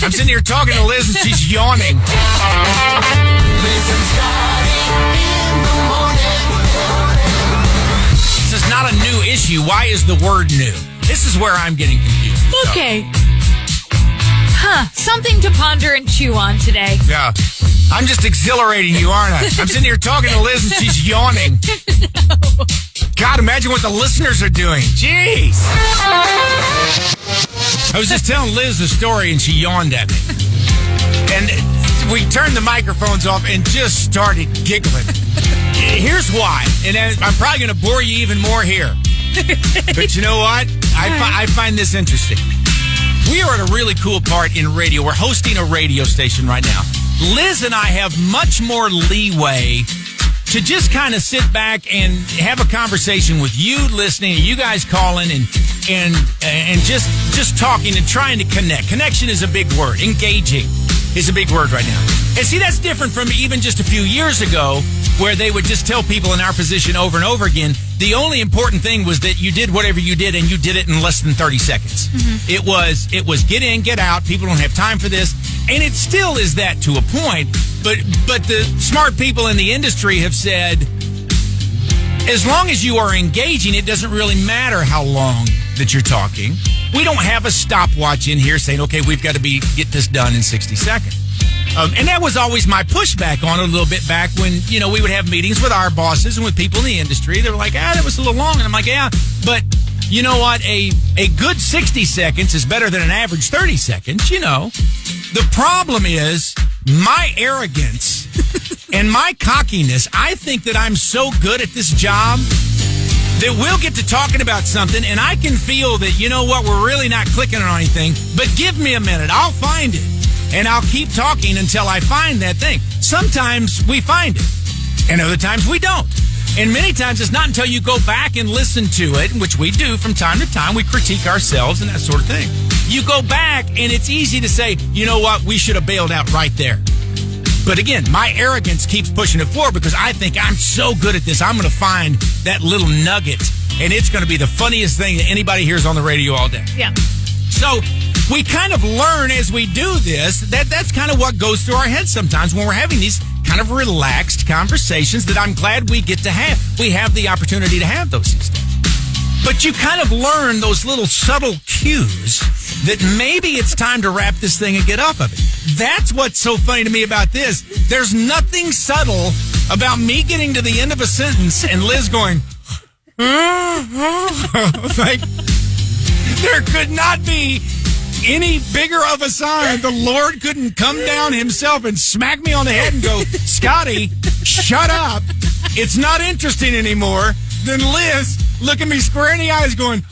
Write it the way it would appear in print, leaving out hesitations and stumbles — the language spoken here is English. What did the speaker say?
I'm sitting here talking to Liz and she's yawning. Liz and Scotty in the morning. This is not a new issue. Why is the word new? This is where I'm getting confused. Okay. Something to ponder and chew on today. Yeah. I'm just exhilarating you, aren't I? I'm sitting here talking to Liz and she's yawning. No. God, imagine what the listeners are doing. Jeez. I was just telling Liz the story and she yawned at me. And we turned the microphones off and just started giggling. Here's why. And I'm probably going to bore you even more here. But you know what? I find this interesting. We are at a really cool part in radio. We're hosting a radio station right now. Liz and I have much more leeway to just kind of sit back and have a conversation with you listening, and you guys calling and just talking and trying to connect. Connection is a big word. Engaging is a big word right now. And see, that's different from even just a few years ago where they would just tell people in our position over and over again, the only important thing was that you did whatever you did and you did it in less than 30 seconds. Mm-hmm. It was get in, get out. People don't have time for this. And it still is that to a point. But the smart people in the industry have said, as long as you are engaging, it doesn't really matter how long that you're talking. We don't have a stopwatch in here saying, okay, we've got to get this done in 60 seconds. And that was always my pushback on it a little bit back when, we would have meetings with our bosses and with people in the industry. They were like, that was a little long. And I'm like, yeah, but you know what? A good 60 seconds is better than an average 30 seconds, The problem is my arrogance and my cockiness. I think that I'm so good at this job that we'll get to talking about something and I can feel that, we're really not clicking on anything, but give me a minute. I'll find it. And I'll keep talking until I find that thing. Sometimes we find it, and other times we don't. And many times it's not until you go back and listen to it, which we do from time to time. We critique ourselves and that sort of thing. You go back, and it's easy to say, you know what, we should have bailed out right there. But again, my arrogance keeps pushing it forward because I think I'm so good at this. I'm going to find that little nugget, and it's going to be the funniest thing that anybody hears on the radio all day. Yeah. So we kind of learn as we do this that's kind of what goes through our heads sometimes when we're having these kind of relaxed conversations that I'm glad we get to have. We have the opportunity to have those things. But you kind of learn those little subtle cues that maybe it's time to wrap this thing and get off of it. That's what's so funny to me about this. There's nothing subtle about me getting to the end of a sentence and Liz going, like, there could not be any bigger of a sign. The Lord couldn't come down himself and smack me on the head and go, Scotty, shut up. It's not interesting anymore. Then Liz looking me square in the eyes going,